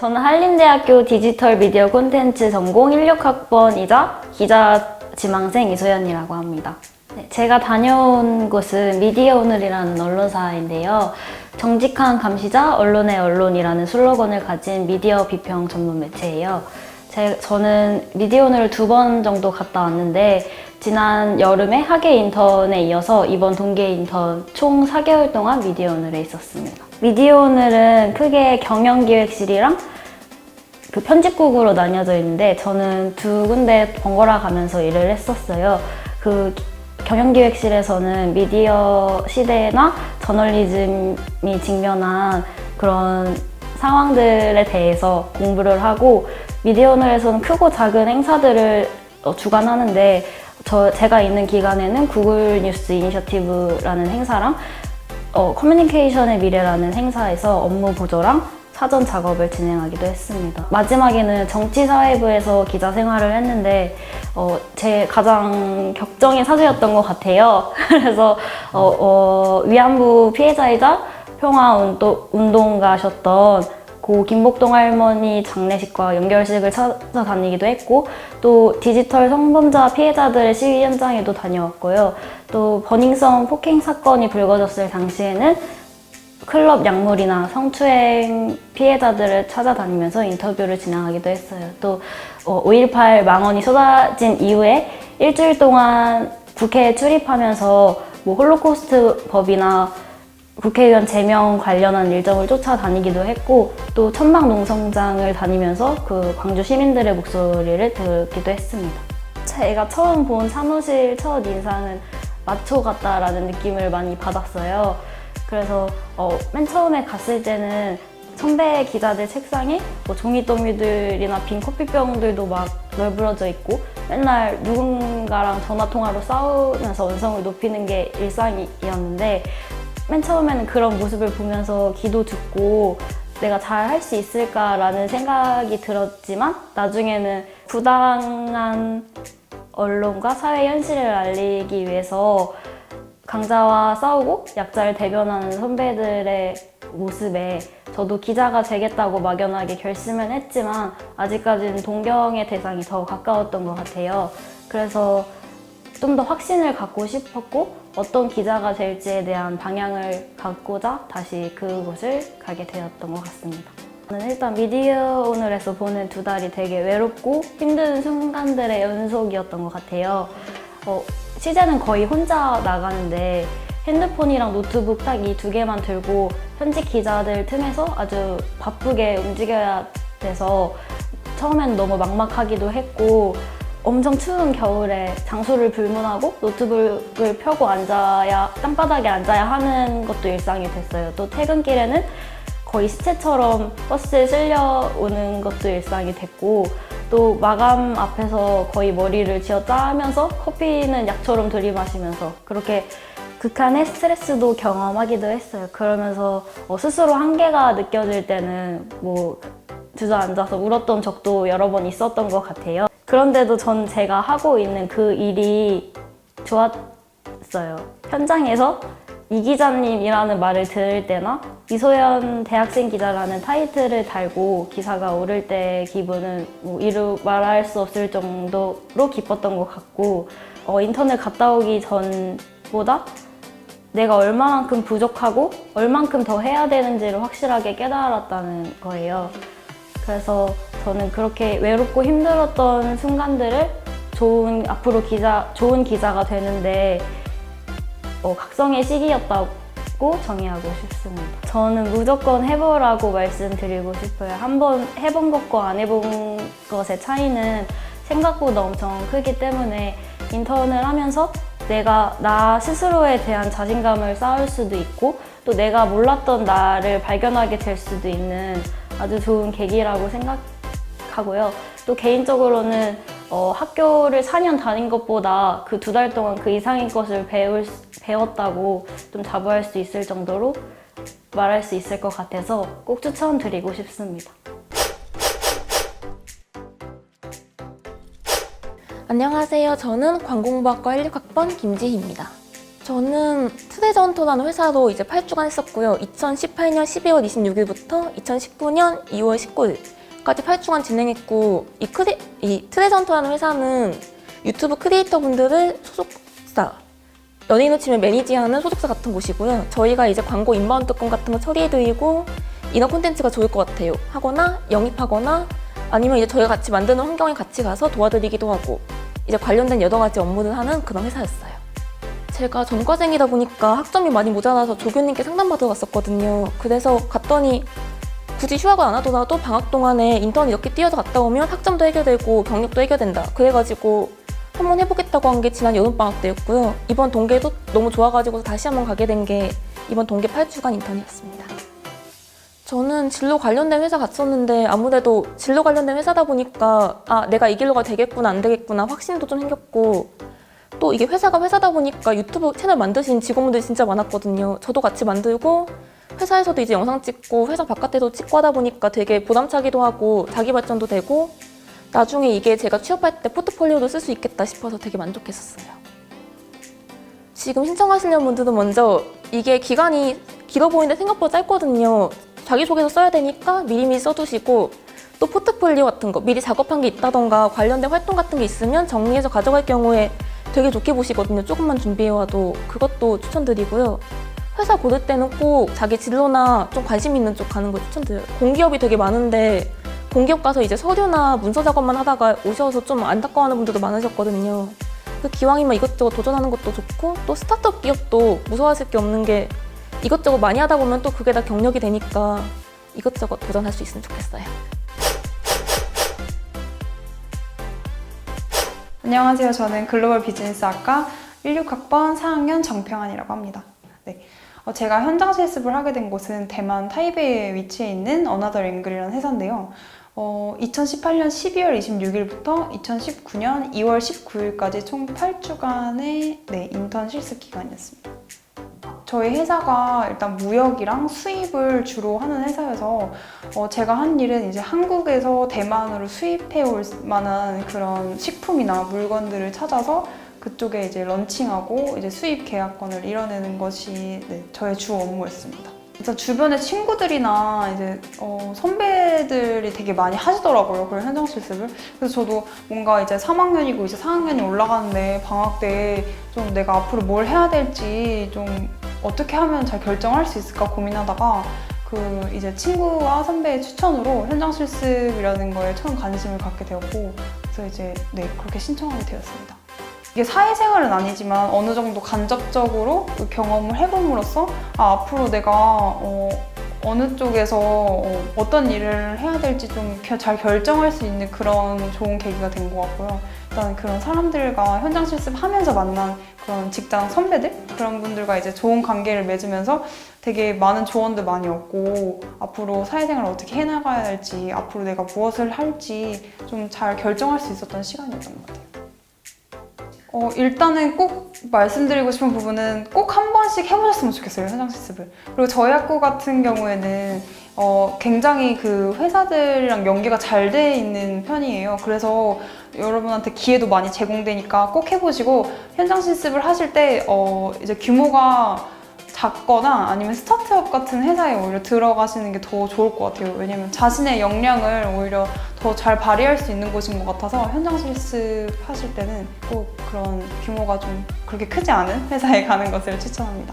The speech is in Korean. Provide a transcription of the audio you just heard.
저는 한림대학교 디지털 미디어 콘텐츠 전공 16학번이자 기자 지망생 이소연이라고 합니다. 네, 제가 다녀온 곳은 미디어오늘이라는 언론사인데요. 정직한 감시자, 언론의 언론이라는 슬로건을 가진 미디어 비평 전문 매체예요. 저는 미디어오늘을 2번 정도 갔다 왔는데 지난 여름에 학예 인턴에 이어서 이번 동계 인턴 총 4개월 동안 미디어오늘에 있었습니다. 미디어오늘은 크게 경영기획실이랑 그 편집국으로 나뉘어져 있는데 저는 2군데 번갈아 가면서 일을 했었어요. 그 경영기획실에서는 미디어 시대나 저널리즘이 직면한 그런 상황들에 대해서 공부를 하고, 미디어오늘에서는 크고 작은 행사들을 주관하는데 제가 있는 기간에는 구글 뉴스 이니셔티브라는 행사랑 커뮤니케이션의 미래라는 행사에서 업무 보조랑 사전 작업을 진행하기도 했습니다. 마지막에는 정치사회부에서 기자 생활을 했는데 제 가장 격정의 사수였던 것 같아요. 그래서 위안부 피해자이자 평화운동가셨던 고 김복동 할머니 장례식과 연결식을 찾아다니기도 했고, 또 디지털 성범죄 피해자들의 시위 현장에도 다녀왔고요. 또 버닝썬 폭행 사건이 불거졌을 당시에는 클럽 약물이나 성추행 피해자들을 찾아다니면서 인터뷰를 진행하기도 했어요. 또 5.18 망언이 쏟아진 이후에 일주일 동안 국회에 출입하면서 홀로코스트 법이나 국회의원 제명 관련한 일정을 쫓아다니기도 했고, 또 천막농성장을 다니면서 그 광주 시민들의 목소리를 듣기도 했습니다. 제가 처음 본 사무실 첫 인상은 마초 같다라는 느낌을 많이 받았어요. 그래서 맨 처음에 갔을 때는 선배 기자들 책상에 종이 더미들이나 빈 커피병들도 막 널브러져 있고 맨날 누군가랑 전화통화로 싸우면서 언성을 높이는 게 일상이었는데, 맨 처음에는 그런 모습을 보면서 기도 죽고 내가 잘 할 수 있을까라는 생각이 들었지만, 나중에는 부당한 언론과 사회 현실을 알리기 위해서 강자와 싸우고 약자를 대변하는 선배들의 모습에 저도 기자가 되겠다고 막연하게 결심은 했지만 아직까지는 동경의 대상이 더 가까웠던 것 같아요. 그래서 좀 더 확신을 갖고 싶었고, 어떤 기자가 될지에 대한 방향을 갖고자 다시 그곳을 가게 되었던 것 같습니다. 저는 일단 미디어오늘에서 보낸 2달이 되게 외롭고 힘든 순간들의 연속이었던 것 같아요. 취재는 거의 혼자 나가는데 핸드폰이랑 노트북 딱 이 2개만 들고 현직 기자들 틈에서 아주 바쁘게 움직여야 돼서 처음에는 너무 막막하기도 했고, 엄청 추운 겨울에 장소를 불문하고 노트북을 펴고 땅바닥에 앉아야 하는 것도 일상이 됐어요. 또 퇴근길에는 거의 시체처럼 버스에 실려오는 것도 일상이 됐고, 또 마감 앞에서 거의 머리를 쥐어짜면서 커피는 약처럼 들이마시면서 그렇게 극한의 스트레스도 경험하기도 했어요. 그러면서 스스로 한계가 느껴질 때는 주저앉아서 울었던 적도 여러 번 있었던 것 같아요. 그런데도 전 제가 하고 있는 그 일이 좋았어요. 현장에서 이 기자님이라는 말을 들을 때나 이소연 대학생 기자라는 타이틀을 달고 기사가 오를 때의 기분은 이루 말할 수 없을 정도로 기뻤던 것 같고, 인턴을 갔다 오기 전보다 내가 얼마만큼 부족하고 얼만큼 더 해야 되는지를 확실하게 깨달았다는 거예요. 그래서 저는 그렇게 외롭고 힘들었던 순간들을 앞으로 좋은 기자가 되는데 각성의 시기였다고 정의하고 싶습니다. 저는 무조건 해보라고 말씀드리고 싶어요. 한번 해본 것과 안 해본 것의 차이는 생각보다 엄청 크기 때문에 인턴을 하면서 나 스스로에 대한 자신감을 쌓을 수도 있고, 또 내가 몰랐던 나를 발견하게 될 수도 있는 아주 좋은 계기라고 생각하고요. 또 개인적으로는 학교를 4년 다닌 것보다 그 2달 동안 그 이상의 것을 배웠다고 좀 자부할 수 있을 정도로 말할 수 있을 것 같아서 꼭 추천드리고 싶습니다. 안녕하세요. 저는 관공부학과 16학번 김지희입니다. 저는 트레저헌터라는 회사로 이제 8주간 했었고요. 2018년 12월 26일부터 2019년 2월 19일까지 8주간 진행했고, 이 트레저헌터라는 회사는 유튜브 크리에이터 분들을 소속사, 연예인으로 치면 매니지하는 소속사 같은 곳이고요. 저희가 이제 광고 인바운드 건 같은 거 처리해드리고, 이런 콘텐츠가 좋을 것 같아요 하거나 영입하거나 아니면 이제 저희가 같이 만드는 환경에 같이 가서 도와드리기도 하고, 이제 관련된 여러 가지 업무를 하는 그런 회사였어요. 제가 전과생이다 보니까 학점이 많이 모자라서 조교님께 상담받으러 갔었거든요. 그래서 갔더니 굳이 휴학을 안 하더라도 방학 동안에 인턴 이렇게 뛰어서 갔다 오면 학점도 해결되고 경력도 해결된다. 그래가지고 한번 해보겠다고 한 게 지난 여름방학 때였고요. 이번 동계도 너무 좋아가지고 다시 한번 가게 된 게 이번 동계 8주간 인턴이었습니다. 저는 진로 관련된 회사 갔었는데 아무래도 진로 관련된 회사다 보니까 내가 이 길로 가도 되겠구나 안 되겠구나 확신도 좀 생겼고, 또 이게 회사가 회사다 보니까 유튜브 채널 만드신 직원분들이 진짜 많았거든요. 저도 같이 만들고 회사에서도 이제 영상 찍고 회사 바깥에도 찍고 하다 보니까 되게 보람차기도 하고 자기 발전도 되고, 나중에 이게 제가 취업할 때 포트폴리오도 쓸 수 있겠다 싶어서 되게 만족했었어요. 지금 신청하시려는 분들은 먼저 이게 기간이 길어 보이는데 생각보다 짧거든요. 자기소개서 써야 되니까 미리미리 써두시고, 또 포트폴리오 같은 거 미리 작업한 게 있다던가 관련된 활동 같은 게 있으면 정리해서 가져갈 경우에 되게 좋게 보시거든요. 조금만 준비해와도. 그것도 추천드리고요. 회사 고를 때는 꼭 자기 진로나 좀 관심 있는 쪽 가는 걸 추천드려요. 공기업이 되게 많은데 공기업 가서 이제 서류나 문서 작업만 하다가 오셔서 좀 안타까워하는 분들도 많으셨거든요. 그 기왕이면 이것저것 도전하는 것도 좋고, 또 스타트업 기업도 무서워하실 게 없는 게 이것저것 많이 하다 보면 또 그게 다 경력이 되니까 이것저것 도전할 수 있으면 좋겠어요. 안녕하세요. 저는 글로벌 비즈니스학과 16학번 4학년 정평안이라고 합니다. 네. 제가 현장 실습을 하게 된 곳은 대만 타이베이에 위치해 있는 어나더 앵글이라는 회사인데요. 2018년 12월 26일부터 2019년 2월 19일까지 총 8주간의 인턴 실습 기간이었습니다. 저희 회사가 일단 무역이랑 수입을 주로 하는 회사여서 제가 한 일은 이제 한국에서 대만으로 수입해 올 만한 그런 식품이나 물건들을 찾아서 그쪽에 이제 런칭하고 이제 수입 계약권을 이뤄내는 것이 저의 주 업무였습니다. 일단 주변에 친구들이나 이제 선배들이 되게 많이 하시더라고요. 그런 현장 실습을. 그래서 저도 뭔가 이제 3학년이고 이제 4학년이 올라가는데 방학 때 좀 내가 앞으로 뭘 해야 될지 좀 어떻게 하면 잘 결정할 수 있을까 고민하다가 그 이제 친구와 선배의 추천으로 현장 실습이라는 거에 처음 관심을 갖게 되었고, 그래서 이제 그렇게 신청하게 되었습니다. 이게 사회생활은 아니지만 어느 정도 간접적으로 그 경험을 해봄으로써 앞으로 내가 어느 쪽에서 어떤 일을 해야 될지 좀 잘 결정할 수 있는 그런 좋은 계기가 된 것 같고요. 일단 그런 사람들과 현장 실습하면서 만난 그런 직장 선배들? 그런 분들과 이제 좋은 관계를 맺으면서 되게 많은 조언도 많이 얻고, 앞으로 사회생활을 어떻게 해나가야 할지, 앞으로 내가 무엇을 할지 좀 잘 결정할 수 있었던 시간이었던 것 같아요. 일단은 꼭 말씀드리고 싶은 부분은 꼭 한 번씩 해보셨으면 좋겠어요, 현장 실습을. 그리고 저희 학교 같은 경우에는 굉장히 그 회사들이랑 연계가 잘 돼 있는 편이에요. 그래서 여러분한테 기회도 많이 제공되니까 꼭 해보시고, 현장 실습을 하실 때 이제 규모가 작거나 아니면 스타트업 같은 회사에 오히려 들어가시는 게 더 좋을 것 같아요. 왜냐면 자신의 역량을 오히려 더 잘 발휘할 수 있는 곳인 것 같아서 현장 실습 하실 때는 꼭 그런 규모가 좀 그렇게 크지 않은 회사에 가는 것을 추천합니다.